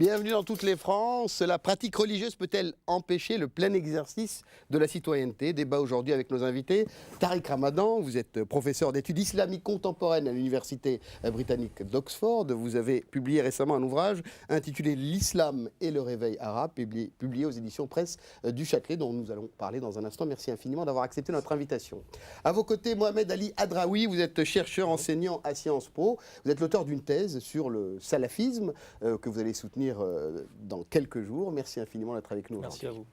Bienvenue dans toutes les France. La pratique religieuse peut-elle empêcher le plein exercice de la citoyenneté? Débat aujourd'hui avec nos invités. Tariq Ramadan, vous êtes professeur d'études islamiques contemporaines à l'université britannique d'Oxford. Vous avez publié récemment un ouvrage intitulé L'islam et le réveil arabe, publié aux éditions Presse du Châtelet, dont nous allons parler dans un instant. Merci infiniment d'avoir accepté notre invitation. À vos côtés, Mohamed Ali Hadraoui, vous êtes chercheur enseignant à Sciences Po. Vous êtes l'auteur d'une thèse sur le salafisme que vous allez soutenir dans quelques jours. Merci infiniment d'être avec nous. Merci à vous.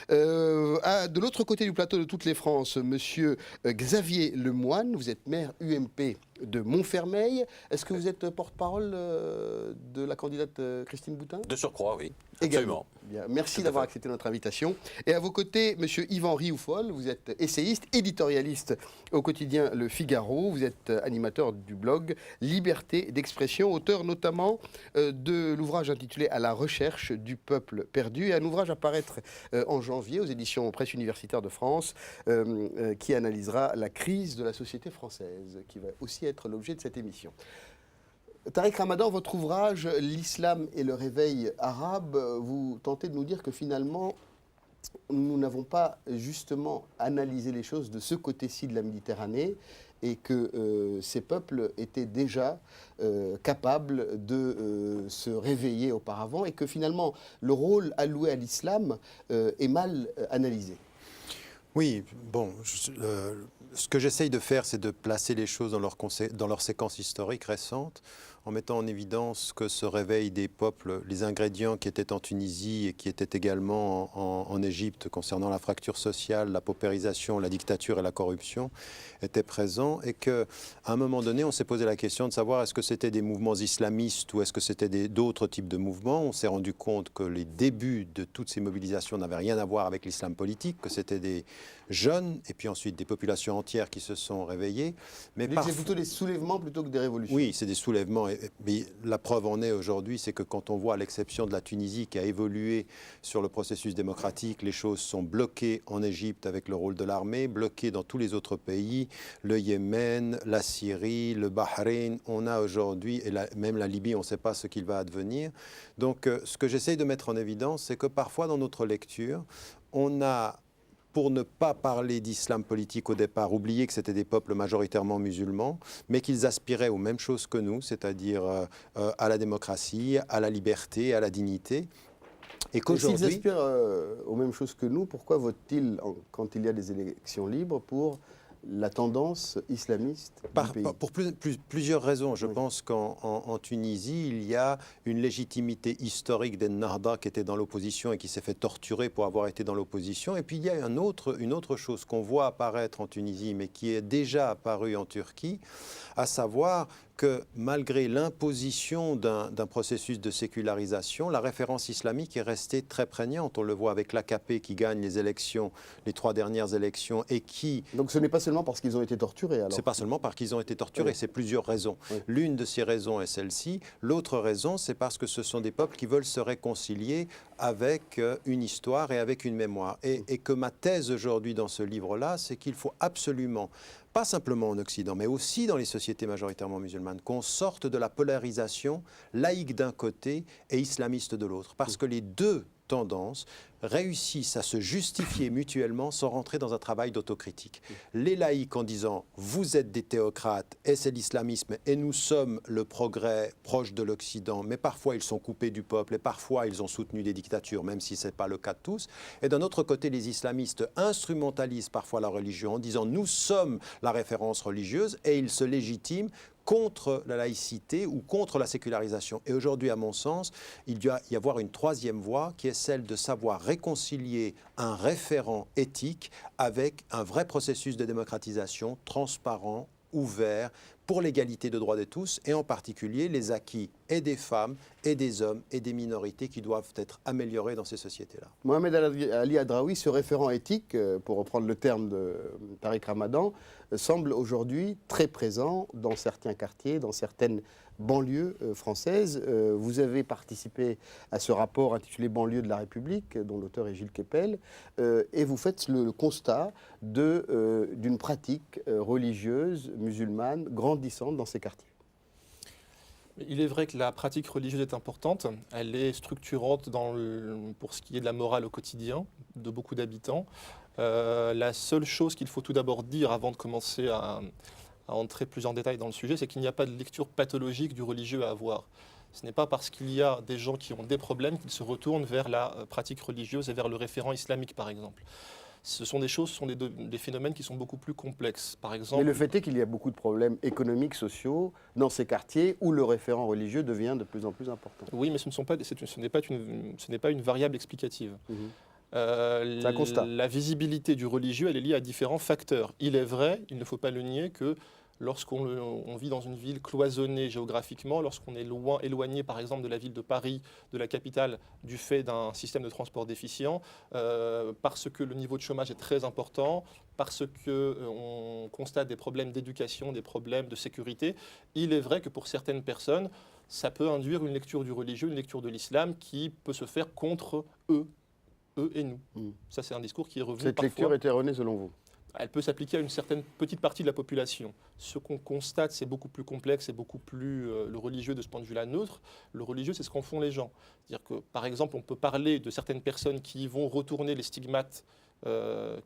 De l'autre côté du plateau de toutes les France, monsieur Xavier Lemoine, vous êtes maire UMP de Montfermeil. Est-ce que vous êtes porte-parole de la candidate Christine Boutin? De surcroît, oui. Également. Bien, merci d'avoir accepté notre invitation. Et à vos côtés, monsieur Yvan Rioufol, vous êtes essayiste, éditorialiste au quotidien Le Figaro. Vous êtes animateur du blog Liberté d'expression, auteur notamment de l'ouvrage intitulé À la recherche du peuple perdu, et un ouvrage à paraître en janvier aux éditions Presse universitaire de France qui analysera la crise de la société française, qui va aussi être l'objet de cette émission. Tariq Ramadan, votre ouvrage « L'islam et le réveil arabe », vous tentez de nous dire que finalement, nous n'avons pas justement analysé les choses de ce côté-ci de la Méditerranée et que ces peuples étaient déjà capables de se réveiller auparavant et que finalement, le rôle alloué à l'islam est mal analysé. Oui, bon, ce que j'essaye de faire, c'est de placer les choses dans leur séquence historique récente, en mettant en évidence que ce réveil des peuples, les ingrédients qui étaient en Tunisie et qui étaient également en Égypte concernant la fracture sociale, la paupérisation, la dictature et la corruption, étaient présents, et qu'à un moment donné, on s'est posé la question de savoir est-ce que c'était des mouvements islamistes ou est-ce que c'était d'autres types de mouvements. On s'est rendu compte que les débuts de toutes ces mobilisations n'avaient rien à voir avec l'islam politique, que c'était des jeunes et puis ensuite des populations entières qui se sont réveillées. Mais c'est plutôt des soulèvements plutôt que des révolutions. Oui, c'est des soulèvements. Mais la preuve en est aujourd'hui, c'est que quand on voit, à l'exception de la Tunisie qui a évolué sur le processus démocratique, les choses sont bloquées en Égypte avec le rôle de l'armée, bloquées dans tous les autres pays, le Yémen, la Syrie, le Bahreïn. On a aujourd'hui, et même la Libye, on ne sait pas ce qu'il va advenir. Donc ce que j'essaye de mettre en évidence, c'est que parfois dans notre lecture, on a, pour ne pas parler d'islam politique au départ, oublier que c'était des peuples majoritairement musulmans, mais qu'ils aspiraient aux mêmes choses que nous, c'est-à-dire à la démocratie, à la liberté, à la dignité. Et s'ils aspirent aux mêmes choses que nous, pourquoi votent-ils, quand il y a des élections libres, pour la tendance islamiste du pays? Pour plusieurs raisons. Je pense qu'en Tunisie, il y a une légitimité historique d'Ennahda qui était dans l'opposition et qui s'est fait torturer pour avoir été dans l'opposition. Et puis il y a une autre chose qu'on voit apparaître en Tunisie, mais qui est déjà apparue en Turquie, à savoir que malgré l'imposition d'un processus de sécularisation, la référence islamique est restée très prégnante. On le voit avec l'AKP qui gagne les élections, les 3 dernières élections, et qui... Donc ce n'est pas seulement parce qu'ils ont été torturés, alors? C'est pas seulement parce qu'ils ont été torturés, c'est plusieurs raisons. L'une de ces raisons est celle-ci. L'autre raison, c'est parce que ce sont des peuples qui veulent se réconcilier avec une histoire et avec une mémoire. Et que ma thèse aujourd'hui dans ce livre-là, c'est qu'il faut absolument, pas simplement en Occident, mais aussi dans les sociétés majoritairement musulmanes, qu'on sorte de la polarisation laïque d'un côté et islamiste de l'autre. Parce que les deux tendances réussissent à se justifier mutuellement sans rentrer dans un travail d'autocritique. Les laïcs en disant « vous êtes des théocrates et c'est l'islamisme et nous sommes le progrès proche de l'Occident, mais parfois ils sont coupés du peuple et parfois ils ont soutenu des dictatures, même si ce n'est pas le cas de tous. » Et d'un autre côté, les islamistes instrumentalisent parfois la religion en disant « nous sommes la référence religieuse » et ils se légitiment contre la laïcité ou contre la sécularisation. Et aujourd'hui, à mon sens, il doit y avoir une troisième voie qui est celle de savoir réconcilier un référent éthique avec un vrai processus de démocratisation transparent, ouvert, pour l'égalité de droits de tous, et en particulier les acquis et des femmes, et des hommes, et des minorités qui doivent être améliorés dans ces sociétés-là. Mohamed Ali Hadraoui, ce référent éthique, pour reprendre le terme de Tariq Ramadan, semble aujourd'hui très présent dans certains quartiers, dans certaines banlieues françaises. Vous avez participé à ce rapport intitulé Banlieue de la République, dont l'auteur est Gilles Kepel, et vous faites le constat d'une pratique religieuse musulmane grandissante dans ces quartiers. Il est vrai que la pratique religieuse est importante. Elle est structurante pour ce qui est de la morale au quotidien de beaucoup d'habitants. La seule chose qu'il faut tout d'abord dire avant de commencer à entrer plus en détail dans le sujet, c'est qu'il n'y a pas de lecture pathologique du religieux à avoir. Ce n'est pas parce qu'il y a des gens qui ont des problèmes qu'ils se retournent vers la pratique religieuse et vers le référent islamique, par exemple. Ce sont des phénomènes qui sont beaucoup plus complexes. Par exemple, mais le fait est qu'il y a beaucoup de problèmes économiques, sociaux dans ces quartiers où le référent religieux devient de plus en plus important. Oui, mais ce n'est pas une variable explicative. C'est un constat. La visibilité du religieux, elle est liée à différents facteurs. Il est vrai, il ne faut pas le nier, que lorsqu'on vit dans une ville cloisonnée géographiquement, lorsqu'on est éloigné par exemple de la ville de Paris, de la capitale, du fait d'un système de transport déficient, parce que le niveau de chômage est très important, parce qu'on constate des problèmes d'éducation, des problèmes de sécurité, il est vrai que pour certaines personnes, ça peut induire une lecture du religieux, une lecture de l'islam qui peut se faire contre eux et nous. Ça, c'est un discours qui est revenu parfois. Cette lecture est erronée selon vous? Elle peut s'appliquer à une certaine petite partie de la population. Ce qu'on constate, c'est beaucoup plus complexe et beaucoup plus le religieux de ce point de vue-là neutre. Le religieux, c'est ce qu'en font les gens. C'est-à-dire que, par exemple, on peut parler de certaines personnes qui vont retourner les stigmates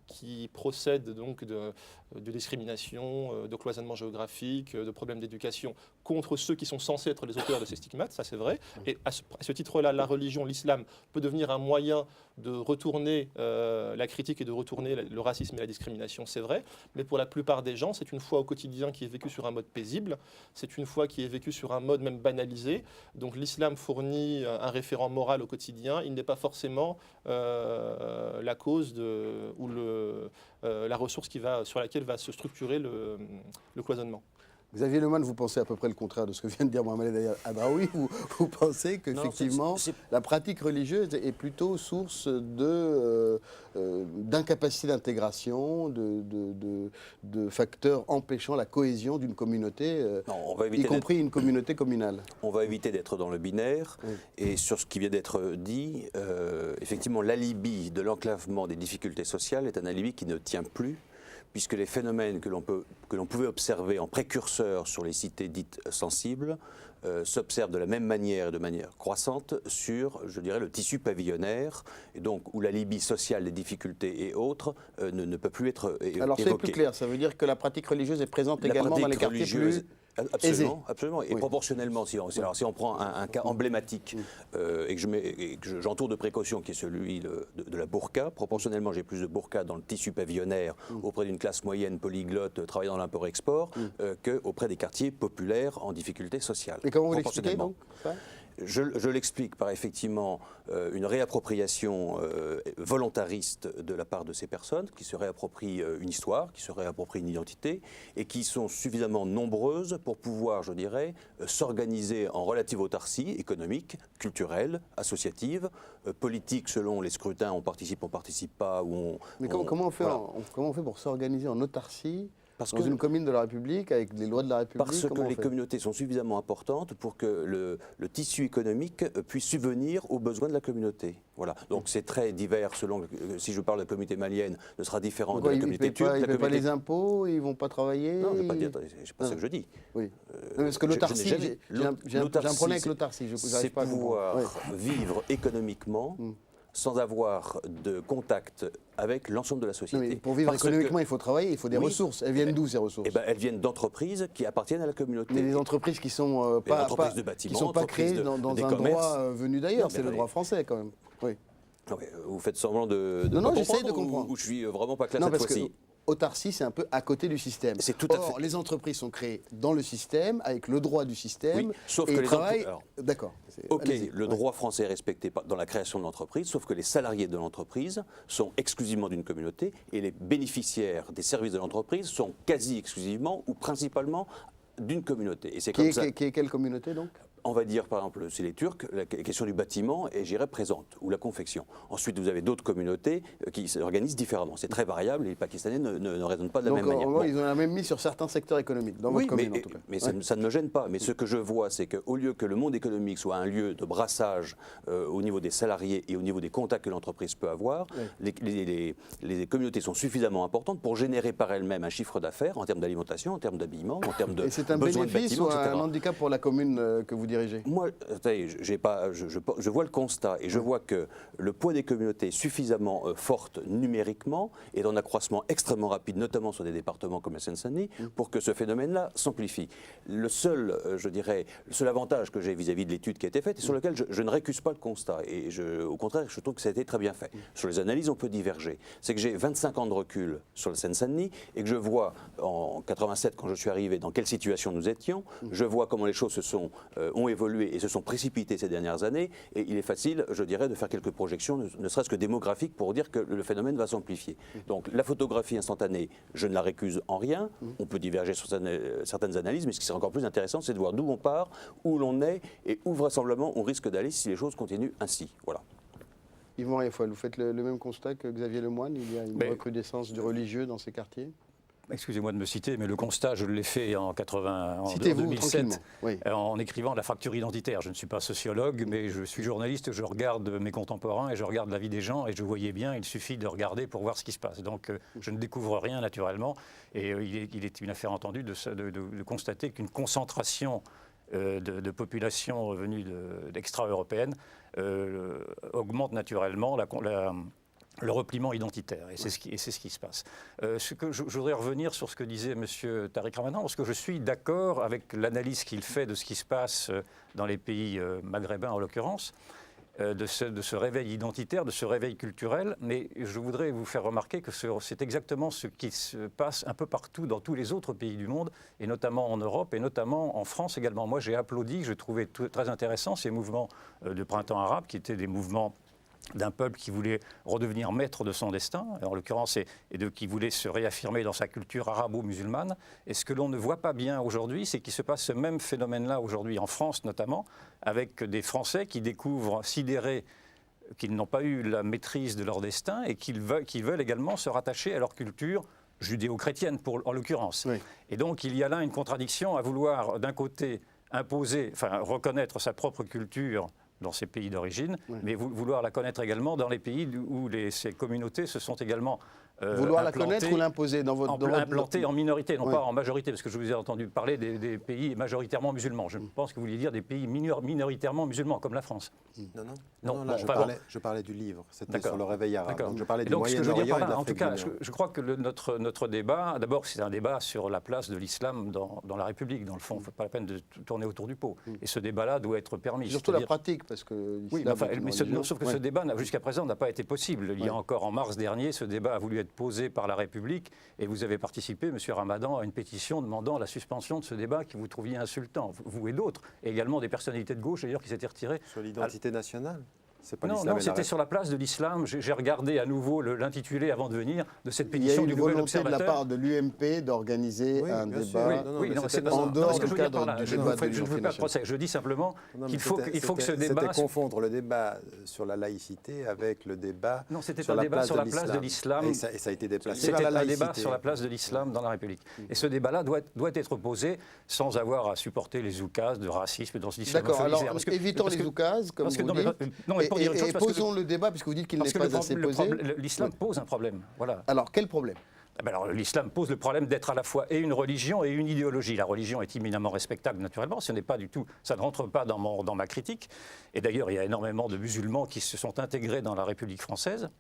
qui procèdent donc de discrimination, de cloisonnement géographique, de problèmes d'éducation contre ceux qui sont censés être les auteurs de ces stigmates, ça c'est vrai. Et à ce titre-là, la religion, l'islam, peut devenir un moyen de retourner la critique et de retourner le racisme et la discrimination, c'est vrai. Mais pour la plupart des gens, c'est une foi au quotidien qui est vécue sur un mode paisible, c'est une foi qui est vécue sur un mode même banalisé. Donc l'islam fournit un référent moral au quotidien, il n'est pas forcément la cause ou la ressource sur laquelle va se structurer le cloisonnement. Xavier Lemoine, vous pensez à peu près le contraire de ce que vient de dire Mohamed Adraoui. Vous pensez qu'effectivement, la pratique religieuse est plutôt source d'incapacité d'intégration, de facteurs empêchant la cohésion d'une communauté, y compris une communauté communale. On va éviter d'être dans le binaire. Oui. Et sur ce qui vient d'être dit, effectivement, l'alibi de l'enclavement des difficultés sociales est un alibi qui ne tient plus, puisque les phénomènes que l'on pouvait observer en précurseur sur les cités dites sensibles s'observent de la même manière et de manière croissante sur, je dirais, le tissu pavillonnaire, et donc où l'alibi social des difficultés et autres ne peut plus être évoqué. Alors c'est plus clair, ça veut dire que la pratique religieuse est présente également dans les quartiers plus... Absolument, absolument. Et oui. Proportionnellement, si on prend un cas emblématique et que j'entoure de précautions, qui est celui de la burqa, proportionnellement, j'ai plus de burqa dans le tissu pavillonnaire auprès d'une classe moyenne polyglotte travaillant dans l'import-export qu'auprès des quartiers populaires en difficulté sociale. Et comment vous l'expliquez donc ça ? Je l'explique par effectivement une réappropriation volontariste de la part de ces personnes qui se réapproprient une histoire, qui se réapproprient une identité et qui sont suffisamment nombreuses pour pouvoir, je dirais, s'organiser en relative autarcie économique, culturelle, associative, politique selon les scrutins, on participe pas. Mais comment on fait pour s'organiser en autarcie ? Dans une commune de la République, avec les lois de la République. Parce que les communautés sont suffisamment importantes pour que le tissu économique puisse subvenir aux besoins de la communauté. Voilà. Donc c'est très divers selon, si je parle de la communauté malienne, ce sera différent de la communauté turque. Ils ne paient pas les impôts, ils ne vont pas travailler. Non, je ne sais pas ce que je dis. Oui. Parce que l'autarcie, j'ai un problème avec l'autarcie. C'est pouvoir vivre économiquement sans avoir de contact avec l'ensemble de la société. Mais pour vivre économiquement, il faut travailler, il faut des ressources. Elles viennent d'où ces ressources ? Elles viennent d'entreprises qui appartiennent à la communauté. Mais des entreprises qui sont pas créées dans un droit venu d'ailleurs, c'est le droit français quand même. Oui. Vous faites semblant de non, j'essaie de comprendre. Ou je suis vraiment pas clair cette fois-ci. Autarcie, c'est un peu à côté du système. C'est tout à fait. Les entreprises sont créées dans le système, avec le droit du système. Oui, sauf et que les travaillent. D'accord. Ok, le droit français est respecté dans la création de l'entreprise, sauf que les salariés de l'entreprise sont exclusivement d'une communauté et les bénéficiaires des services de l'entreprise sont quasi exclusivement ou principalement d'une communauté. Et c'est comme ça. Qui est quelle communauté donc ? on va dire, par exemple, c'est les Turcs, la question du bâtiment est, j'irais, présente, ou la confection. Ensuite, vous avez d'autres communautés qui s'organisent différemment. C'est très variable et les Pakistanais ne raisonnent pas de la même manière. Donc, ils ont même mis sur certains secteurs économiques, dans votre commune en tout cas. Mais ça ne me gêne pas. Mais ce que je vois, c'est qu'au lieu que le monde économique soit un lieu de brassage au niveau des salariés et au niveau des contacts que l'entreprise peut avoir, les communautés sont suffisamment importantes pour générer par elles-mêmes un chiffre d'affaires en termes d'alimentation, en termes d'habillement, en termes de c'est un besoins de bénéfice bâtiments, ou etc. un handicap pour la commune que vous dirigez? Moi, je vois le constat et je vois que le poids des communautés est suffisamment forte numériquement et en accroissement extrêmement rapide, notamment sur des départements comme la Seine-Saint-Denis, pour que ce phénomène-là s'amplifie. Le seul avantage que j'ai vis-à-vis de l'étude qui a été faite et sur lequel je ne récuse pas le constat, et au contraire, je trouve que ça a été très bien fait. Sur les analyses, on peut diverger. C'est que j'ai 25 ans de recul sur la Seine-Saint-Denis et que je vois en 87, quand je suis arrivé, dans quelle situation nous étions. Je vois comment les choses ont évolué et se sont précipitées ces dernières années. Et il est facile, je dirais, de faire quelques projections, ne serait-ce que démographiques, pour dire que le phénomène va s'amplifier. Donc la photographie instantanée, je ne la récuse en rien. On peut diverger sur certaines analyses, mais ce qui serait encore plus intéressant, c'est de voir d'où on part, où l'on est et où vraisemblablement on risque d'aller si les choses continuent ainsi. Voilà. Yvan Rieffol, vous faites le même constat que Xavier Lemoine? Il y a une recrudescence du religieux dans ces quartiers? Excusez-moi de me citer, mais le constat, je l'ai fait en 2007, oui. En écrivant La fracture identitaire. Je ne suis pas sociologue, mais je suis journaliste, je regarde mes contemporains et je regarde la vie des gens et je voyais bien, il suffit de regarder pour voir ce qui se passe. Donc je ne découvre rien naturellement et il est une affaire entendue de constater qu'une concentration de population venue d'extra-européenne augmente naturellement le repliement identitaire, et c'est ce qui se passe. Je voudrais revenir sur ce que disait M. Tariq Ramadan, parce que je suis d'accord avec l'analyse qu'il fait de ce qui se passe dans les pays maghrébins en l'occurrence, de ce réveil identitaire, de ce réveil culturel, mais je voudrais vous faire remarquer que c'est exactement ce qui se passe un peu partout dans tous les autres pays du monde, et notamment en Europe, et notamment en France également. Moi j'ai applaudi, je trouvais très intéressant ces mouvements de printemps arabe, qui étaient des mouvements d'un peuple qui voulait redevenir maître de son destin, en l'occurrence, qui voulait se réaffirmer dans sa culture arabo-musulmane. Et ce que l'on ne voit pas bien aujourd'hui, c'est qu'il se passe ce même phénomène-là aujourd'hui, en France notamment, avec des Français qui découvrent, sidérés, qu'ils n'ont pas eu la maîtrise de leur destin et qui veulent également se rattacher à leur culture judéo-chrétienne, en l'occurrence. Oui. Et donc, il y a là une contradiction à vouloir, d'un côté, reconnaître sa propre culture dans ces pays d'origine, mais vouloir la connaître également dans les pays où ces communautés se sont également vouloir la connaître ou l'imposer dans votre... Implantées en minorité, non pas en majorité, parce que je vous ai entendu parler des pays majoritairement musulmans. Je pense que vous vouliez dire des pays minoritairement musulmans, comme la France. Non, là, je parlais du livre, c'était sur le réveil arabe. Donc je parlais du Moyen-Orient et de l'Afrique. En tout cas, je crois que notre débat, d'abord, c'est un débat sur la place de l'islam dans la République, dans le fond. Il ne faut pas la peine de tourner autour du pot. Et ce débat-là doit être permis. Surtout la pratique, parce que... Oui, sauf que ce débat, jusqu'à présent, n'a pas été possible. Il y a encore, en mars dernier, ce débat a voulu être posé par la République et vous avez participé, M. Ramadan, à une pétition demandant la suspension de ce débat que vous trouviez insultant, vous et d'autres, et également des personnalités de gauche d'ailleurs qui s'étaient retirées. Sur l'identité nationale? Non, c'était sur la place de l'islam. J'ai regardé à nouveau l'intitulé avant de venir de cette pétition du Nouvel Observateur. Il y a une volonté de la part de l'UMP d'organiser un débat en dehors du cadre du débat de l'identité nationale. Je ne veux pas de procès. Je dis simplement qu'il faut que ce débat... C'était confondre le débat sur la laïcité avec le débat sur la place de l'islam. Non, c'était un débat sur la place de l'islam. Et ça a été déplacé vers la laïcité. C'était un débat sur la place de l'islam dans la République. Et ce débat-là doit être posé sans avoir à supporter les oukases de racisme dans l'islamophobie. D'accord, alors évitons les oukases, comme vous dites. Et posons le débat, puisque vous dites qu'il n'est pas assez posé. L'islam pose un problème. Voilà. Alors, quel problème ? L'islam pose le problème d'être à la fois et une religion et une idéologie. La religion est éminemment respectable, naturellement. Ça ne rentre pas dans ma critique. Et d'ailleurs, il y a énormément de musulmans qui se sont intégrés dans la République française.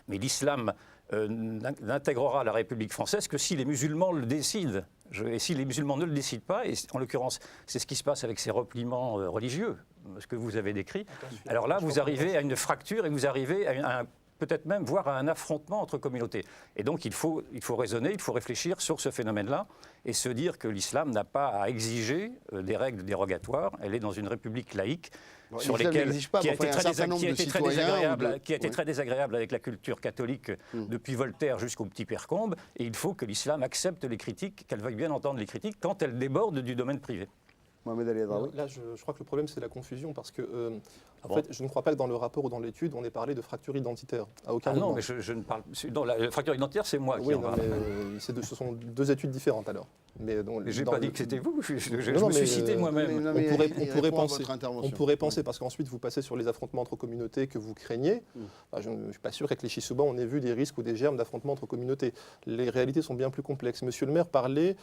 Mais l'islam n'intégrera la République française que si les musulmans le décident. Et si les musulmans ne le décident pas, et en l'occurrence, c'est ce qui se passe avec ces repliements religieux, ce que vous avez décrit, alors là, vous arrivez à une fracture et vous arrivez à peut-être même voire à un affrontement entre communautés. Et donc, il faut raisonner, il faut réfléchir sur ce phénomène-là et se dire que l'islam n'a pas à exiger des règles dérogatoires. Elle est dans une république laïque. Sur lesquelles, qui a été très désagréable avec la culture catholique depuis Voltaire jusqu'au petit Père Combe, et il faut que l'islam accepte les critiques, qu'elle veuille bien entendre les critiques quand elles débordent du domaine privé. Mohamed Ali Hadraoui. Là, je crois que le problème, c'est la confusion, parce que, bon fait, je ne crois pas que dans le rapport ou dans l'étude, on ait parlé de fracture identitaire. À aucun moment. non, mais je ne parle. Non, la fracture identitaire, c'est moi qui Oui, en non, parle. mais ce sont deux études différentes alors. Mais Je n'ai pas dit que c'était vous, je Non, me mais, suis cité moi-même. Non, mais on pourrait il penser. répond à votre intervention. On pourrait penser, parce qu'ensuite vous passez sur les affrontements entre communautés que vous craignez. Enfin, je ne suis pas sûr qu'avec les Chisouba, on ait vu des risques ou des germes d'affrontements entre communautés. Les réalités sont bien plus complexes. Monsieur le maire parlait